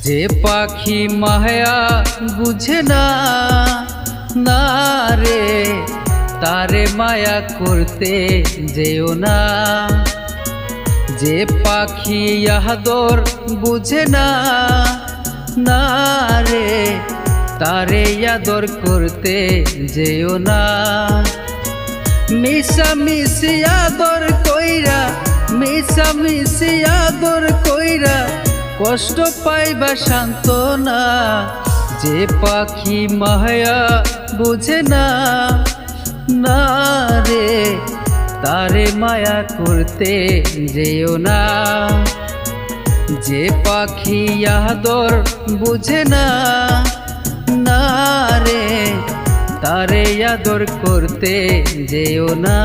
যে পাখি মায়া বুঝে না না রে, তারে মায়া করতে যেও না। যে পাখি আদর বুঝে না না রে, তারে আদর করতে যেও না। মিশা মিশি আদর কইরা, মিশা মিশি আদর কইরা কষ্ট পাইবা সান্ত্বনা। যে পাখি মায়া বুঝে না না রে, তারে মায়া করতে যেও না। যে পাখি আদর বুঝে না না রে, তারে আদর করতে যেও না।